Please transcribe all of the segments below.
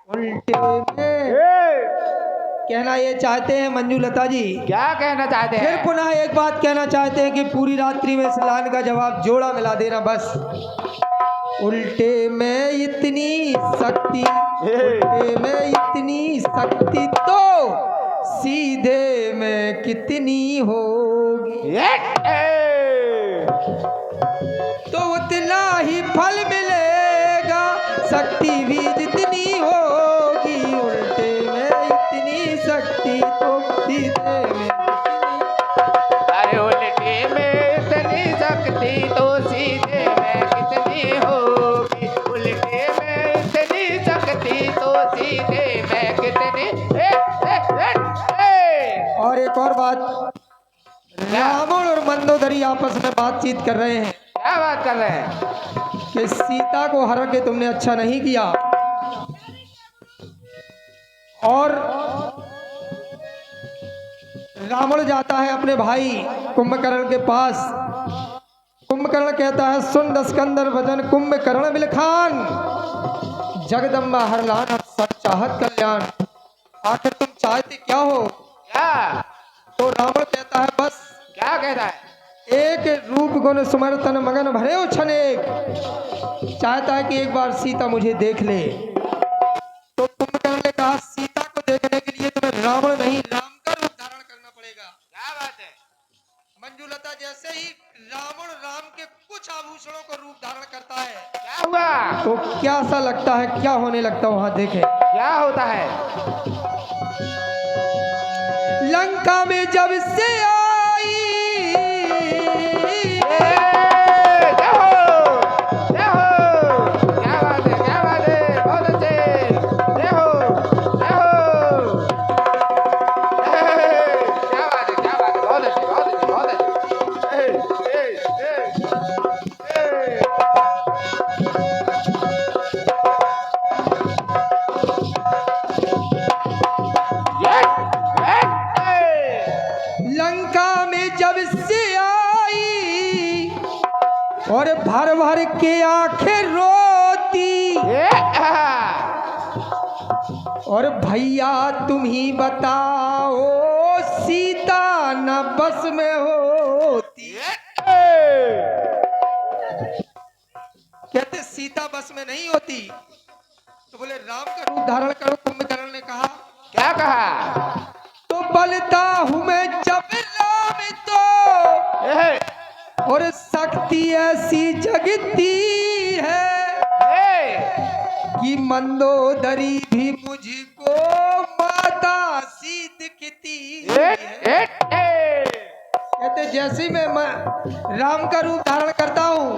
उल्टे में कहना ये चाहते हैं मंजूलता जी। क्या कहना चाहते हैं? फिर पुनः एक बात कहना चाहते हैं कि पूरी रात्रि में इस लाइन का जवाब जोड़ा मिला देना बस। उल्टे में इतनी शक्ति, उल्टे में इतनी शक्ति तो सीधे में कितनी होगी, तो उतना ही फल मिलेगा, शक्ति भी जितनी होगी। उल्टे में इतनी शक्ति तो सीधे में कितनी। अरे उल्टे में इतनी शक्ति तो सीधे में कितनी होगी, उल्टे में इतनी शक्ति तो सीधे में कितनी। और एक और बात, रावण और मंदोदरी आपस में बातचीत कर रहे हैं। क्या बात कर रहे हैं? कि सीता को हर के तुमने अच्छा नहीं किया, और रावण जाता है अपने भाई कुंभकर्ण के पास। कुंभकर्ण कहता है सुन दस्कंदर वजन कुंभकर्ण बिलखान, जगदम्बा हरलान सब चाहत कल्याण। आखिर तुम चाहते क्या हो? क्या? तो रावण कहता है बस क्या कहता है? एक रूप गुण सुमरतन मगन भरे उछनेक, चाहता है कि एक बार सीता मुझे देख ले। तो कुंभकर्ण ने कहा सीता को देखने के लिए तुम्हें रावण नहीं राम का रूप धारण करना पड़ेगा। क्या बात है? मंजूलता जैसे ही रावण राम के कुछ आभूषणों को रूप धारण करता है, क्या हुआ? तो क्या सा लगता है, क्या होने लगता है वहां देखे। क्या होता है? लंका में जब से आई, क्या बात है? क्या बात है? बहुत अच्छे। क्या बात है? क्या बात है? बहुत अच्छे, बहुत अच्छे, बहुत लंका में जब से आई और भर भर के आंखें रोती, और भैया तुम ही बताओ सीता न बस में होती। कहते सीता बस में नहीं होती, तो बोले राम का रूप धारण करो। कुंभकर्ण ने कहा क्या कहा? तो बलता हूं मैं जब राम तो, और शक्ति ऐसी जगती है कि मंदोदरी भी मुझको माता सी दिखती है। कहते जैसे मैं राम का रूप धारण करता हूँ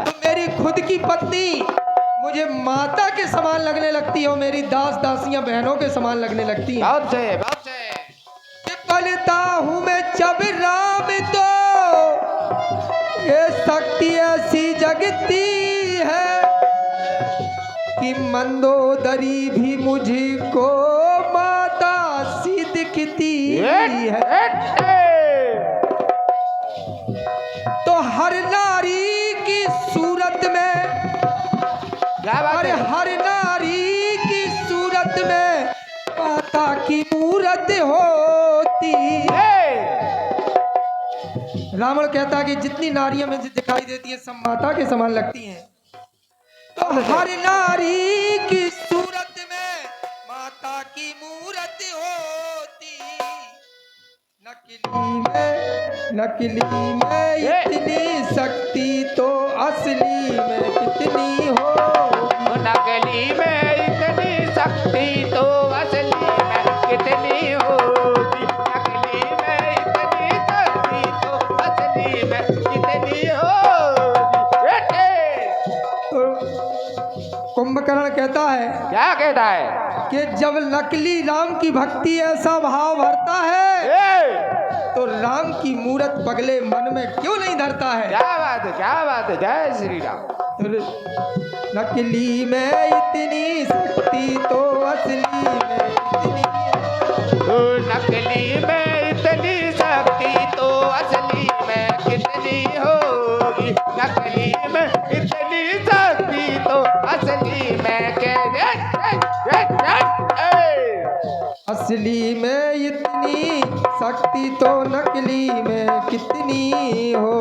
तो मेरी खुद की पत्नी मुझे माता के समान लगने लगती है, और मेरी दास दासियां बहनों के समान लगने लगती हैं। बहुत सही, बहुत सही। पलता हूँ मैं जब राम तो, ये शक्ति ऐसी जगती है कि मंदोदरी भी मुझको माता सी दिखती है। तो हर नारी की सूरत में, अरे हर नारी की सूरत में माता की मूरत होती है। रावण कहता है कि जितनी नारियां मुझे दिखाई देती हैं सब माता के समान लगती हैं। तो हर नारी की सूरत में माता की मूरत होती, नकली में इतनी शक्ति तो असली में कितनी हो। नकली में इतनी शक्ति तो असली में कितनी होगी, नकली में इतनी शक्ति तो असली में कितनी होगी। तो कुंभकर्ण कहता है, क्या कहता है? कि जब नकली राम की भक्ति ऐसा भाव भरता है तो राम की मूरत पगले मन में क्यों नहीं धरता है। क्या बात है? क्या बात है? जय श्री राम। नकली में इतनी शक्ति तो असली में कितनी। नकली में इतनी शक्ति तो असली में कितनी होगी, नकली में इतनी शक्ति तो असली में असली में इतनी शक्ति तो नकली में कितनी हो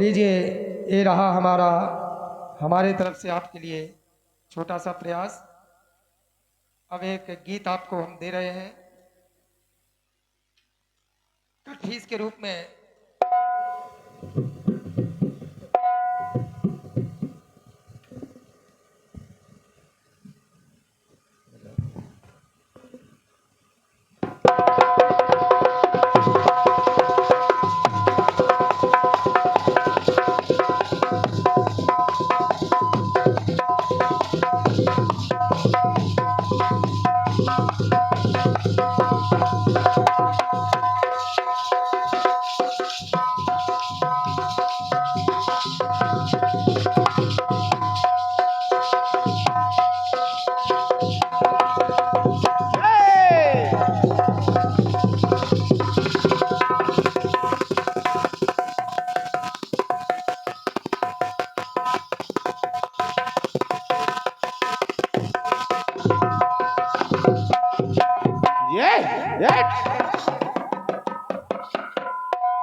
लीजिए, ये रहा हमारे तरफ से आपके लिए छोटा सा प्रयास। अब एक गीत आपको हम दे रहे हैं फीस के रूप में।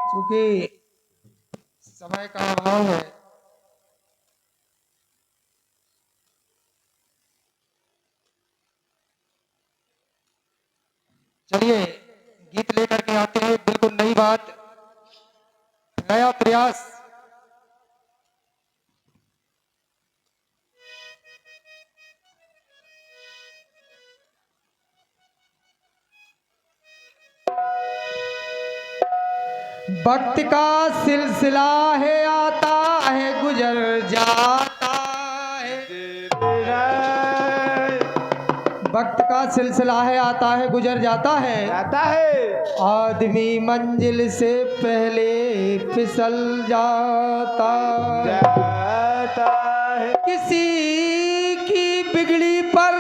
क्योंकि समय का अभाव है, चलिए गीत लेकर के आते हैं। बिल्कुल नई बात, नया प्रयास। वक्त का सिलसिला है, आता है गुजर जाता है। वक्त का सिलसिला है, आता है गुजर जाता है। आदमी मंजिल से पहले फिसल जाता है। किसी की बिगड़ी पर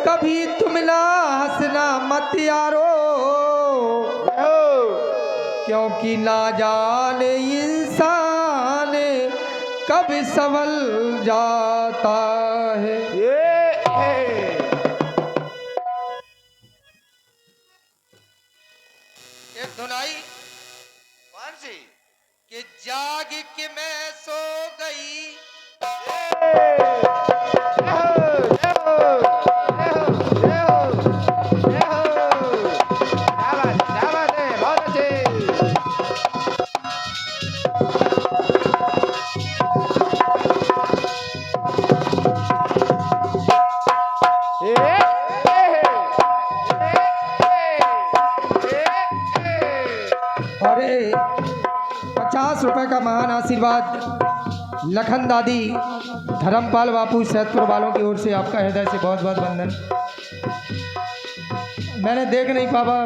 कभी तुम ना हंसना मत यारो, क्योंकि ना जाने इंसान कब संभल जाता है। एक धुनाई कौन सी कि जाग के मैं सो गई। अरे 50 रुपए का महान आशीर्वाद लखन दादी धर्मपाल बापू सैदपुर वालों की ओर से आपका हृदय से बहुत बहुत वंदन। मैंने देख नहीं पावा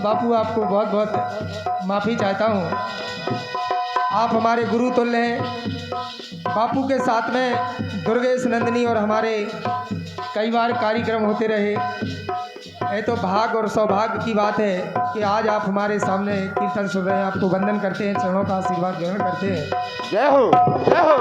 बापू, आपको बहुत बहुत माफ़ी चाहता हूँ। आप हमारे गुरु तुल्य हैं। बापू के साथ में दुर्गेश नंदिनी और हमारे कई बार कार्यक्रम होते रहे। ये तो भाग्य और सौभाग्य की बात है कि आज आप हमारे सामने कीर्तन सुन रहे हैं। आपको वंदन करते हैं, चरणों का आशीर्वाद ग्रहण करते हैं। जय हो, जय हो।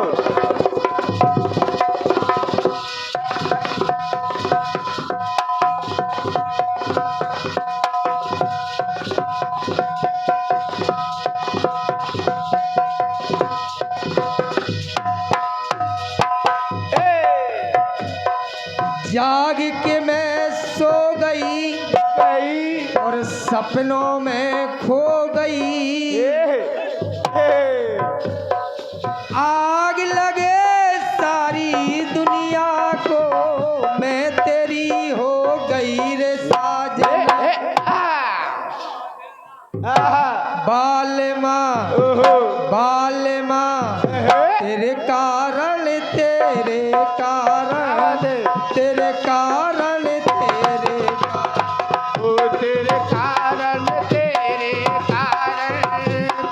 जाग के मैं सो गई और सपनों में खो गई। आग लगे सारी दुनिया को, मैं तेरी हो गई रे साजन। बालमा बालमा तेरे कारण तेरे कारण तेरे कारण तेरे ओ तेरे कारण तेरे कारण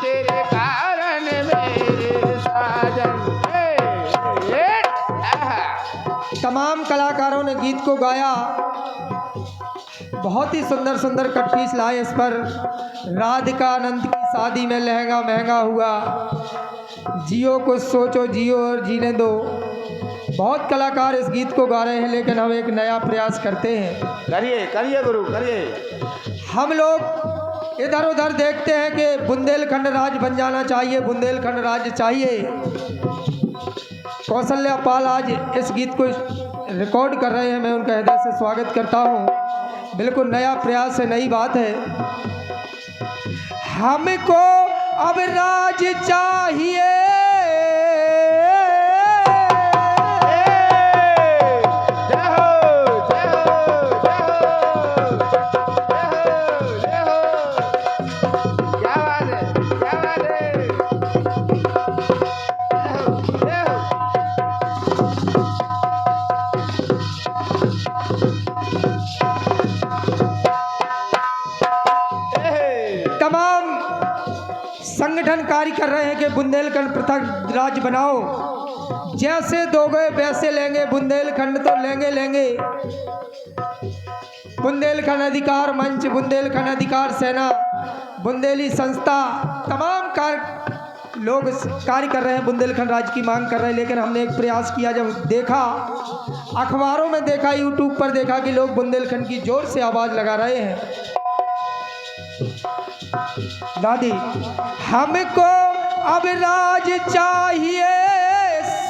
तेरे कारण मेरे साजन। तमाम कलाकारों ने गीत को गाया। बहुत ही सुंदर सुंदर कट पीस लाए। इस पर राधिका अनंत की शादी में लहंगा महंगा हुआ, जियो कुछ सोचो जियो और जीने दो। बहुत कलाकार इस गीत को गा रहे हैं, लेकिन हम एक नया प्रयास करते हैं। करिए करिए गुरु करिए। हम लोग इधर उधर देखते हैं कि बुंदेलखंड राज्य बन जाना चाहिए, बुंदेलखंड राज्य चाहिए। कौशल्या पाल आज इस गीत को रिकॉर्ड कर रहे हैं, मैं उनका हृदय से स्वागत करता हूँ। बिल्कुल नया प्रयास है, नई बात है। हमको अब राज चाहिए, संगठन कार्य कर रहे हैं कि बुंदेलखंड पृथक राज्य बनाओ। जैसे दोगे वैसे लेंगे, बुंदेलखंड तो लेंगे लेंगे। बुंदेलखंड अधिकार मंच, बुंदेलखंड अधिकार सेना, बुंदेली संस्था, तमाम लोग कार्य कर रहे हैं, बुंदेलखंड राज्य की मांग कर रहे हैं। लेकिन हमने एक प्रयास किया, जब देखा अखबारों में देखा, यूट्यूब पर देखा कि लोग बुंदेलखंड की जोर से आवाज लगा रहे हैं। दादी हमको अब राज चाहिए,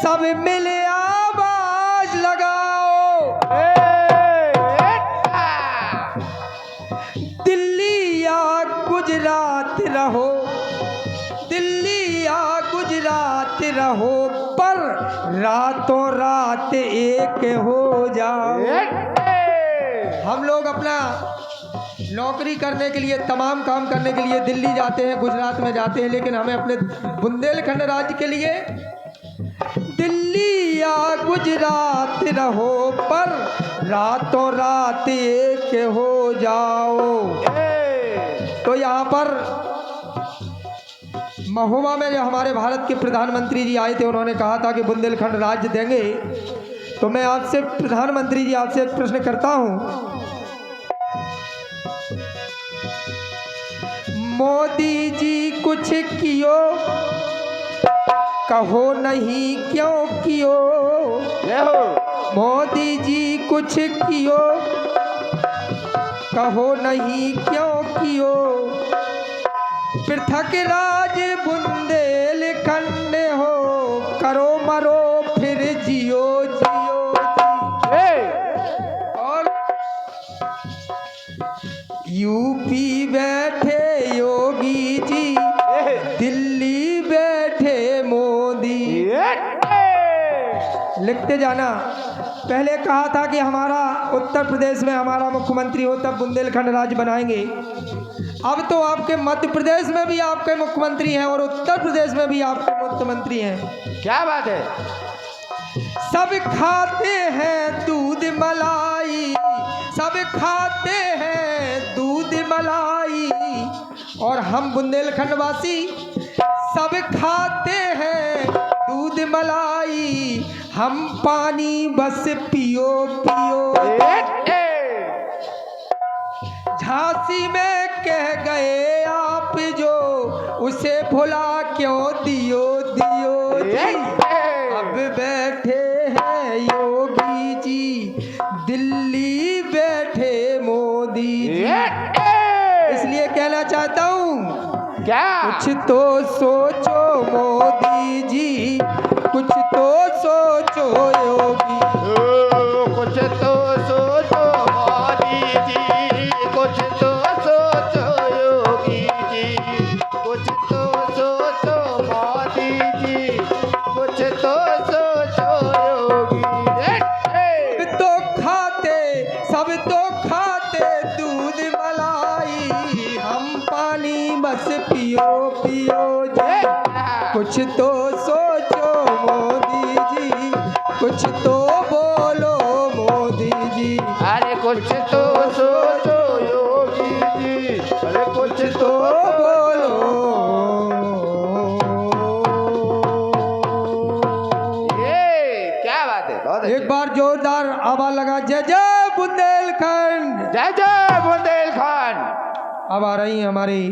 सब मिले आवाज लगाओ। दिल्ली या गुजरात रहो, दिल्ली या गुजरात रहो, पर रातों रात एक हो जाओ। हम लोग अपना नौकरी करने के लिए, तमाम काम करने के लिए दिल्ली जाते हैं, गुजरात में जाते हैं, लेकिन हमें अपने बुंदेलखंड राज्य के लिए दिल्ली या गुजरात रहो, पर रातों रात एक हो जाओ। तो यहाँ पर महोबा में जो हमारे भारत के प्रधानमंत्री जी आए थे, उन्होंने कहा था कि बुंदेलखंड राज्य देंगे। तो मैं आपसे प्रधानमंत्री जी, आपसे एक प्रश्न करता हूँ। मोदी जी कुछ कियो, कहो नहीं क्यों कियो। मोदी जी कुछ कियो, कहो नहीं क्यों कियो। पृथक राज बुंदेलखंड हो, करो मरो फिर जियो जियो। और यूपी बैठे योगी जी, दिल्ली बैठे मोदी। लिखते जाना। पहले कहा था कि हमारा उत्तर प्रदेश में हमारा मुख्यमंत्री हो, तब बुंदेलखंड राज्य बनाएंगे। अब तो आपके मध्य प्रदेश में भी आपके मुख्यमंत्री हैं और उत्तर प्रदेश में भी आपके मुख्यमंत्री हैं। क्या बात है। सब खाते हैं दूध मलाई, सब खाते हैं दूध मलाई, और हम बुंदेलखंड वासी सब खाते हैं दूध मलाई। हम पानी बस पियो पियो। झांसी में कह गए आप जो, उसे भुला क्यों दियो दियो जी। अब बैठे हैं योगी जी, दिल्ली बैठे मोदी जी। इसलिए कहना चाहता हूँ, क्या कुछ तो सोचो मोदी जी, कुछ तो सोचो योगी। कुछ तो सोचो मोदी जी, कुछ तो सोचो योगी जी। कुछ तो सोचो मोदी जी, कुछ तो सोचो योगी। तो खाते, सब तो खाते दूध मलाई, हम पानी बस पियो पियो जी। कुछ तो सोचो मोदी जी, कुछ तो बोलो मोदी जी। अरे कुछ तो सोचो योगी जी, अरे कुछ तो बोलो। ये क्या बात है। बहुत एक बार जोरदार आवाज लगा, जय जय बुंदेलखंड। जय जय बुंदेलखंड। अब आ रही हमारी